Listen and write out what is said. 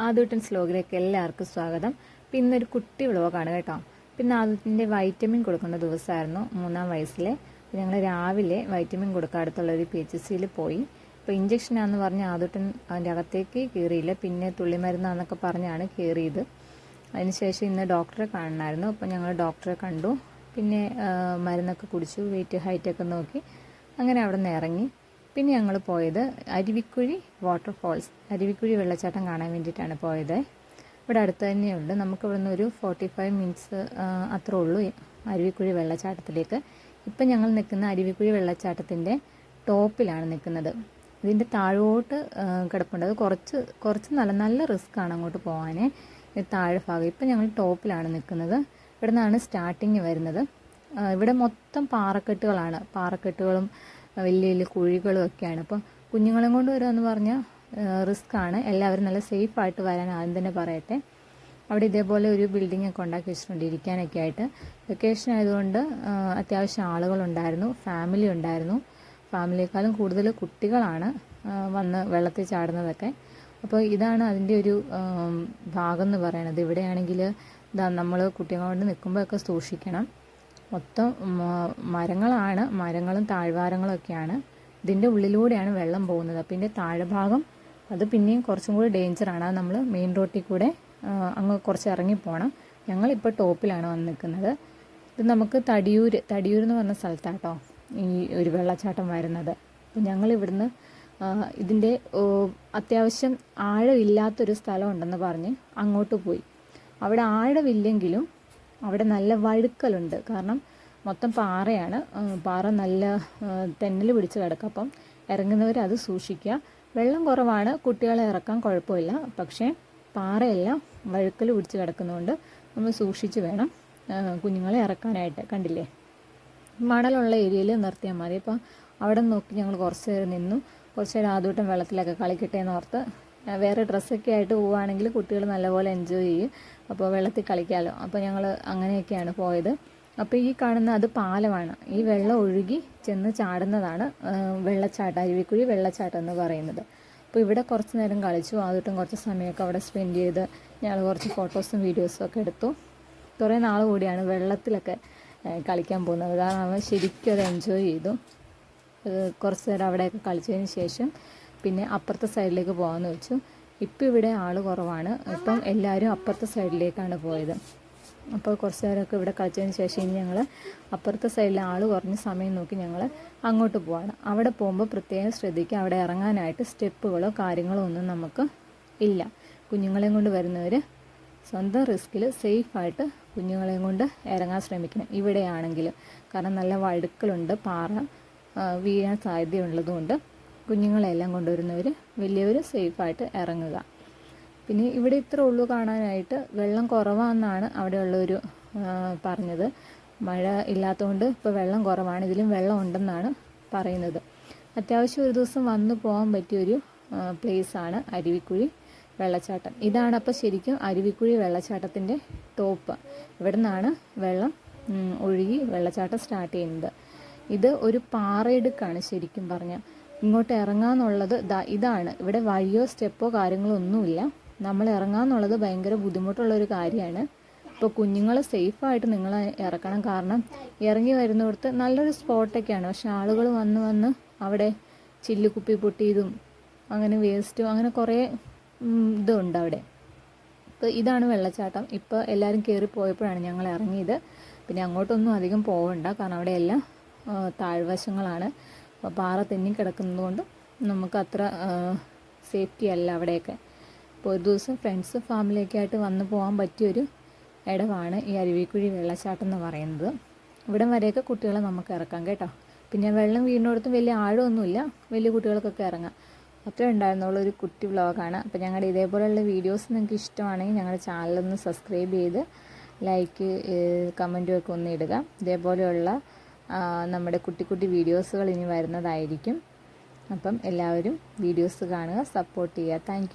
ആദൂട്ടൻസ് വ്ലോഗിലേക്ക് എല്ലാവർക്കും സ്വാഗതം. അപ്പം ഇന്നൊരു കുട്ടി വ്ലോഗാണ് കേട്ടോ. പിന്നെ ആദൂട്ടിൻ്റെ വൈറ്റമിൻ കൊടുക്കേണ്ട ദിവസമായിരുന്നു 3-ാം വയസ്സിലെ. ഞങ്ങൾ രാവിലെ വൈറ്റമിൻ കൊടുക്കാൻ അടുത്തുള്ളൊരു PHCയിൽ പോയി. അപ്പോൾ ഇഞ്ചക്ഷനാണെന്ന് പറഞ്ഞ് ആദൂട്ടൻ അതിൻ്റെ അകത്തേക്ക് കയറിയില്ല. പിന്നെ തുള്ളിമരുന്നാന്നൊക്കെ പറഞ്ഞാണ് കയറിയത്. അതിനുശേഷം ഇന്ന് ഡോക്ടറെ കാണണമായിരുന്നു. അപ്പോൾ ഞങ്ങൾ ഡോക്ടറെ കണ്ടു. പിന്നെ മരുന്നൊക്കെ കുടിച്ചു, വെയിറ്റ് ഹൈറ്റൊക്കെ നോക്കി അങ്ങനെ അവിടെ നിന്ന് ഇറങ്ങി. പിന്നെ ഞങ്ങൾ പോയത് അരുവിക്കുഴി വാട്ടർഫോൾസ്, അരുവിക്കുഴി വെള്ളച്ചാട്ടം കാണാൻ വേണ്ടിയിട്ടാണ് പോയത്. ഇവിടെ അടുത്ത് തന്നെയുണ്ട്. നമുക്ക് ഇവിടെ നിന്ന് ഒരു 45 മിനിറ്റ്സ് അത്രേ ഉള്ളൂ അരുവിക്കുഴി വെള്ളച്ചാട്ടത്തിലേക്ക്. ഇപ്പം ഞങ്ങൾ നിൽക്കുന്ന അരുവിക്കുഴി വെള്ളച്ചാട്ടത്തിൻ്റെ ടോപ്പിലാണ് നിൽക്കുന്നത്. ഇതിൻ്റെ താഴോട്ട് കിടപ്പുണ്ട്. അത് കുറച്ച് നല്ല റിസ്ക്കാണ് അങ്ങോട്ട് പോകാൻ, താഴെ ഭാഗം. ഇപ്പം ഞങ്ങൾ ടോപ്പിലാണ് നിൽക്കുന്നത്. ഇവിടെ നിന്നാണ് സ്റ്റാർട്ടിങ് വരുന്നത്. ഇവിടെ മൊത്തം പാറക്കെട്ടുകളും വലിയ വലിയ കുഴികളും ഒക്കെയാണ്. അപ്പം കുഞ്ഞുങ്ങളെയും കൊണ്ട് വരുമെന്ന് പറഞ്ഞാൽ റിസ്ക്കാണ്. എല്ലാവരും നല്ല സേഫായിട്ട് വരാൻ ആദ്യം തന്നെ പറയട്ടെ. അവിടെ ഇതേപോലെ ഒരു ബിൽഡിംഗ് ഒക്കെ ഉണ്ടാക്കി വെച്ചിട്ടുണ്ട് ഇരിക്കാനൊക്കെ ആയിട്ട്. വെക്കേഷൻ ആയതുകൊണ്ട് അത്യാവശ്യം ആളുകളുണ്ടായിരുന്നു, ഫാമിലി ഉണ്ടായിരുന്നു. ഫാമിലിയേക്കാളും കൂടുതൽ കുട്ടികളാണ് വന്ന് വെള്ളത്തിൽ ചാടുന്നതൊക്കെ. അപ്പോൾ ഇതാണ് അതിൻ്റെ ഒരു ഭാഗം എന്ന് പറയുന്നത്. ഇവിടെയാണെങ്കിൽ നമ്മൾ കുട്ടികളെ കൊണ്ട് നിൽക്കുമ്പോഴൊക്കെ സൂക്ഷിക്കണം. മൊത്തം മരങ്ങളും താഴ്വാരങ്ങളും ഒക്കെയാണ്. ഇതിൻ്റെ ഉള്ളിലൂടെയാണ് വെള്ളം പോകുന്നത്. അപ്പം ഇതിൻ്റെ താഴ്ഭാഗം അത് പിന്നെയും കുറച്ചും കൂടി ഡേഞ്ചറാണ്. അത് നമ്മൾ മെയിൻ റോട്ടിൽ കൂടെ അങ്ങ് കുറച്ച് ഇറങ്ങിപ്പോകണം. ഞങ്ങളിപ്പോൾ ടോപ്പിലാണ് വന്ന് നിൽക്കുന്നത്. ഇത് നമുക്ക് തടിയൂർ എന്ന് പറഞ്ഞ സ്ഥലത്താട്ടോ ഈ ഒരു വെള്ളച്ചാട്ടം വരുന്നത്. അപ്പം ഞങ്ങൾ ഇവിടുന്ന് ഇതിൻ്റെ അത്യാവശ്യം ആഴമില്ലാത്തൊരു സ്ഥലം ഉണ്ടെന്ന് പറഞ്ഞ് അങ്ങോട്ട് പോയി. അവിടെ ആഴമില്ലെങ്കിലും അവിടെ നല്ല വഴുക്കലുണ്ട്. കാരണം മൊത്തം പാറയാണ്. പാറ നല്ല തെന്നൽ പിടിച്ച് കിടക്കും. അപ്പം ഇറങ്ങുന്നവർ അത് സൂക്ഷിക്കുക. വെള്ളം കുറവാണ്, കുട്ടികളെ ഇറക്കാൻ കുഴപ്പമില്ല. പക്ഷേ പാറയെല്ലാം വഴുക്കൽ പിടിച്ച് കിടക്കുന്നതുകൊണ്ട് നമ്മൾ സൂക്ഷിച്ച് വേണം കുഞ്ഞുങ്ങളെ ഇറക്കാനായിട്ട്. കണ്ടില്ലേ, മണലുള്ള ഏരിയയിൽ നിർത്തിയാൽ മതി. അപ്പം അവിടെ നോക്കി ഞങ്ങൾ കുറച്ച് നേരം നിന്നു. കുറച്ച് നേരം ആദ്യമായിട്ടും വെള്ളത്തിലൊക്കെ കളിക്കട്ടെ എന്ന് ഓർത്ത്. വേറെ ഡ്രസ്സൊക്കെ ആയിട്ട് പോവുകയാണെങ്കിൽ കുട്ടികൾ നല്ലപോലെ എൻജോയ് ചെയ്യും. അപ്പോൾ വെള്ളത്തിൽ കളിക്കാമല്ലോ. അപ്പോൾ ഞങ്ങൾ അങ്ങനെയൊക്കെയാണ് പോയത്. അപ്പോൾ ഈ കാണുന്ന അത് പാലമാണ്. ഈ വെള്ളം ഒഴുകി ചെന്ന് ചാടുന്നതാണ് വെള്ളച്ചാട്ടം, അരുവിക്കുഴി വെള്ളച്ചാട്ടം എന്ന് പറയുന്നത്. അപ്പോൾ ഇവിടെ കുറച്ച് നേരം കളിച്ചു. ആദ്യമായിട്ടും കുറച്ച് സമയമൊക്കെ അവിടെ സ്പെൻഡ് ചെയ്ത് ഞങ്ങൾ കുറച്ച് ഫോട്ടോസും വീഡിയോസും ഒക്കെ എടുത്തു. കുറേ നാൾ കൂടിയാണ് വെള്ളത്തിലൊക്കെ കളിക്കാൻ പോകുന്നത്. കാരണം അവൻ ശരിക്കും അത് എൻജോയ് ചെയ്തു. കുറച്ച് നേരം അവിടെയൊക്കെ കളിച്ചതിന് ശേഷം പിന്നെ അപ്പുറത്തെ സൈഡിലേക്ക് പോകാമെന്ന് വെച്ചു. ഇപ്പം ഇവിടെ ആൾ കുറവാണ്. ഇപ്പം എല്ലാവരും അപ്പുറത്തെ സൈഡിലേക്കാണ് പോയത്. അപ്പോൾ കുറച്ച് നേരമൊക്കെ ഇവിടെ കളിച്ചതിന് ശേഷം ഇനി ഞങ്ങൾ അപ്പുറത്തെ സൈഡിൽ ആൾ കുറഞ്ഞ സമയം നോക്കി ഞങ്ങൾ അങ്ങോട്ട് പോവാണ്. അവിടെ പോകുമ്പോൾ പ്രത്യേകം ശ്രദ്ധിക്കുക. അവിടെ ഇറങ്ങാനായിട്ട് സ്റ്റെപ്പുകളോ കാര്യങ്ങളോ ഒന്നും നമുക്ക് ഇല്ല. കുഞ്ഞുങ്ങളെയും കൊണ്ട് വരുന്നവർ സ്വന്തം റിസ്കിൽ സേഫായിട്ട് കുഞ്ഞുങ്ങളെയും കൊണ്ട് ഇറങ്ങാൻ ശ്രമിക്കണം ഇവിടെയാണെങ്കിൽ. കാരണം നല്ല വഴുക്കലുണ്ട്, പാറ വീഴാൻ സാധ്യതയുള്ളതുകൊണ്ട് കുഞ്ഞുങ്ങളെല്ലാം കൊണ്ടുവരുന്നവർ വലിയവർ സേഫായിട്ട് ഇറങ്ങുക. പിന്നെ ഇവിടെ ഇത്ര ഉള്ളൂ കാണാനായിട്ട്. വെള്ളം കുറവാണെന്നാണ് അവിടെയുള്ളവർ പറഞ്ഞത്. മഴ ഇല്ലാത്തതുകൊണ്ട് ഇപ്പോൾ വെള്ളം കുറവാണ്. ഇതിലും വെള്ളം ഉണ്ടെന്നാണ് പറയുന്നത്. അത്യാവശ്യം ഒരു ദിവസം വന്നു പോകാൻ പറ്റിയൊരു പ്ലേസാണ് അരുവിക്കുഴി വെള്ളച്ചാട്ടം. ഇതാണ് അപ്പോൾ ശരിക്കും അരുവിക്കുഴി വെള്ളച്ചാട്ടത്തിൻ്റെ ടോപ്പ്. ഇവിടെ നിന്നാണ് വെള്ളം ഒഴുകി വെള്ളച്ചാട്ടം സ്റ്റാർട്ട് ചെയ്യുന്നത്. ഇത് ഒരു പാറയിടുക്കാണ് ശരിക്കും പറഞ്ഞാൽ. ഇങ്ങോട്ട് ഇറങ്ങാന്നുള്ളത് ഇതാണ്. ഇവിടെ വഴിയോ സ്റ്റെപ്പോ കാര്യങ്ങളോ ഒന്നുമില്ല. നമ്മൾ ഇറങ്ങാന്നുള്ളത് ഭയങ്കര ബുദ്ധിമുട്ടുള്ളൊരു കാര്യമാണ്. ഇപ്പോൾ കുഞ്ഞുങ്ങൾ സേഫായിട്ട് നിങ്ങൾ ഇറക്കണം. കാരണം ഇറങ്ങി വരുന്നിടത്ത് നല്ലൊരു സ്പോട്ടൊക്കെയാണ്. പക്ഷെ ആളുകൾ വന്ന് അവിടെ ചില്ലുകുപ്പി പൊട്ടിയതും അങ്ങനെ വേസ്റ്റും അങ്ങനെ കുറേ ഇതുണ്ട് അവിടെ. ഇപ്പോൾ ഇതാണ് വെള്ളച്ചാട്ടം. ഇപ്പോൾ എല്ലാവരും കയറി പോയപ്പോഴാണ് ഞങ്ങൾ ഇറങ്ങിയത്. പിന്നെ അങ്ങോട്ടൊന്നും അധികം പോകണ്ട. കാരണം അവിടെ എല്ലാം താഴ്വശങ്ങളാണ്. അപ്പോൾ പാറ തെന്നി കിടക്കുന്നതുകൊണ്ട് നമുക്ക് അത്ര സേഫ്റ്റി അല്ല അവിടെയൊക്കെ. അപ്പോൾ ഒരു ദിവസം ഫ്രണ്ട്സ് ഫാമിലിയൊക്കെ ആയിട്ട് വന്നു പോകാൻ പറ്റിയൊരു ഇടമാണ് ഈ അരുവിക്കുഴി വെള്ളച്ചാട്ടം എന്ന് പറയുന്നത്. ഇവിടം വരെയൊക്കെ കുട്ടികളെ നമുക്ക് ഇറക്കാം കേട്ടോ. പിന്നെ വെള്ളം വീണിടത്തും വലിയ ആഴമൊന്നുമില്ല, വലിയ കുട്ടികൾക്കൊക്കെ ഇറങ്ങാം. അത്രേ ഉണ്ടായിരുന്നുള്ളൂ. ഒരു കുട്ടി വ്ലോഗാണ്. അപ്പോൾ ഞങ്ങളുടെ ഇതേപോലെയുള്ള വീഡിയോസ് നിങ്ങൾക്ക് ഇഷ്ടമാണെങ്കിൽ ഞങ്ങളുടെ ചാനലൊന്ന് സബ്സ്ക്രൈബ് ചെയ്ത് ലൈക്ക് കമൻറ്റും ഒക്കെ ഒന്ന് ഇടുക. ഇതേപോലെയുള്ള നമ്മുടെ കുട്ടി വീഡിയോസുകൾ ഇനി വരുന്നതായിരിക്കും. അപ്പം എല്ലാവരും വീഡിയോസ് കാണുക, സപ്പോർട്ട് ചെയ്യുക. താങ്ക്